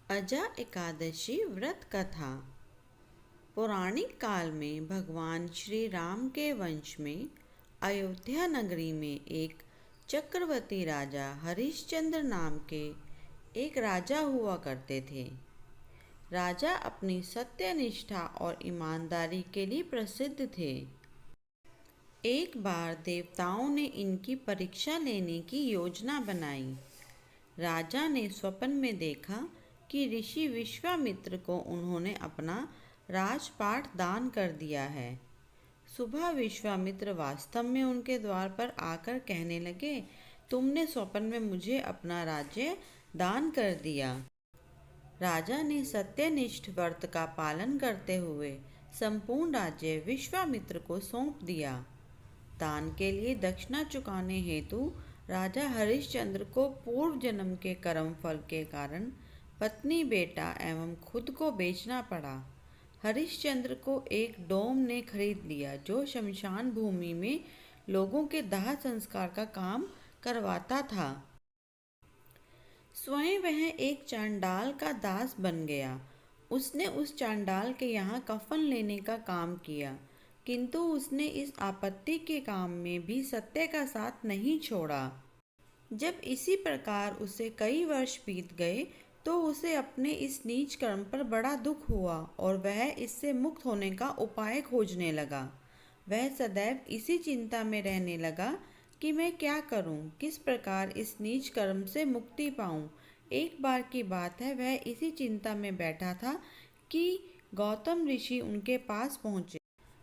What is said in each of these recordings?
अजा एकादशी व्रत कथा। पौराणिक काल में भगवान श्री राम के वंश में अयोध्या नगरी में एक चक्रवर्ती राजा हरिश्चंद्र नाम के एक राजा हुआ करते थे। राजा अपनी सत्यनिष्ठा और ईमानदारी के लिए प्रसिद्ध थे। एक बार देवताओं ने इनकी परीक्षा लेने की योजना बनाई। राजा ने स्वप्न में देखा कि ऋषि विश्वामित्र को उन्होंने अपना राजपाट दान कर दिया है। सुबह विश्वामित्र वास्तव में उनके द्वार पर आकर कहने लगे, तुमने स्वप्न में मुझे अपना राज्य दान कर दिया। राजा ने सत्यनिष्ठ व्रत का पालन करते हुए संपूर्ण राज्य विश्वामित्र को सौंप दिया। दान के लिए दक्षिणा चुकाने हेतु राजा हरिश्चंद्र को पूर्व जन्म के कर्म फल के कारण पत्नी, बेटा एवं खुद को बेचना पड़ा। हरिश्चंद्र को एक डोम ने खरीद लिया जो शमशान भूमि में लोगों के दाह संस्कार का काम करवाता था। स्वयं वह एक चांडाल का दास बन गया। उसने उस चांडाल के यहाँ कफन लेने का काम किया, किंतु उसने इस आपत्ति के काम में भी सत्य का साथ नहीं छोड़ा। जब इसी प्रकार उसे कई वर्ष बीत गए तो उसे अपने इस नीच कर्म पर बड़ा दुख हुआ और वह इससे मुक्त होने का उपाय खोजने लगा। वह सदैव इसी चिंता में रहने लगा कि मैं क्या करूं, किस प्रकार इस नीच कर्म से मुक्ति पाऊं। एक बार की बात है, वह इसी चिंता में बैठा था कि गौतम ऋषि उनके पास पहुंचे।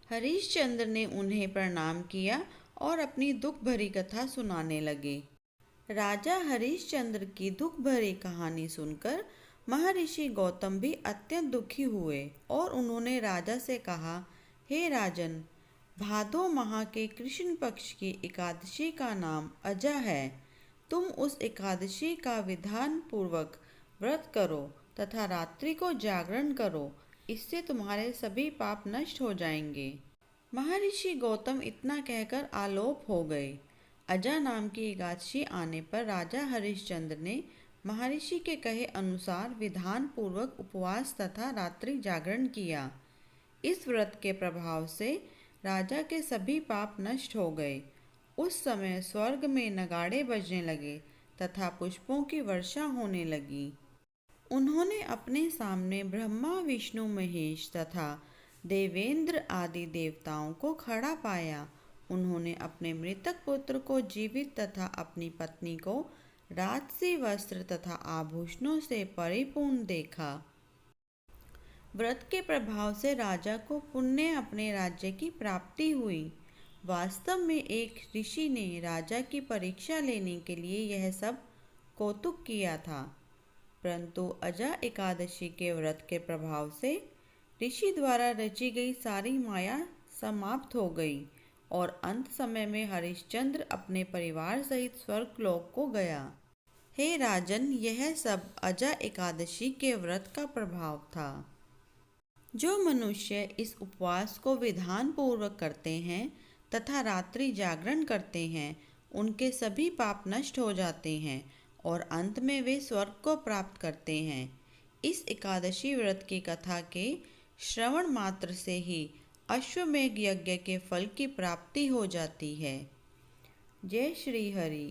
हरिश्चंद्र ने उन्हें प्रणाम किया और अपनी दुख भरी कथा सुनाने लगे। राजा हरिश्चंद्र की दुख भरी कहानी सुनकर महर्षि गौतम भी अत्यंत दुखी हुए और उन्होंने राजा से कहा, हे राजन, भादो माह के कृष्ण पक्ष की एकादशी का नाम अजा है। तुम उस एकादशी का विधान पूर्वक व्रत करो तथा रात्रि को जागरण करो, इससे तुम्हारे सभी पाप नष्ट हो जाएंगे। महर्षि गौतम इतना कहकर आलोप हो गए। अजा नाम की एकादशी आने पर राजा हरिश्चंद्र ने महर्षि के कहे अनुसार विधान पूर्वक उपवास तथा रात्रि जागरण किया। इस व्रत के प्रभाव से राजा के सभी पाप नष्ट हो गए। उस समय स्वर्ग में नगाड़े बजने लगे तथा पुष्पों की वर्षा होने लगी। उन्होंने अपने सामने ब्रह्मा, विष्णु, महेश तथा देवेंद्र आदि देवताओं को खड़ा पाया। उन्होंने अपने मृतक पुत्र को जीवित तथा अपनी पत्नी को राजसी वस्त्र तथा आभूषणों से परिपूर्ण देखा। व्रत के प्रभाव से राजा को पुण्य अपने राज्य की प्राप्ति हुई। वास्तव में एक ऋषि ने राजा की परीक्षा लेने के लिए यह सब कौतुक किया था, परंतु अजा एकादशी के व्रत के प्रभाव से ऋषि द्वारा रची गई सारी माया समाप्त हो गई और अंत समय में हरिश्चंद्र अपने परिवार सहित स्वर्गलोक को गया। हे राजन, यह सब अजा एकादशी के व्रत का प्रभाव था। जो मनुष्य इस उपवास को विधान पूर्वक करते हैं तथा रात्रि जागरण करते हैं, उनके सभी पाप नष्ट हो जाते हैं और अंत में वे स्वर्ग को प्राप्त करते हैं। इस एकादशी व्रत की कथा के श्रवण मात्र से ही अश्वमेध यज्ञ के फल की प्राप्ति हो जाती है। जय श्री हरि।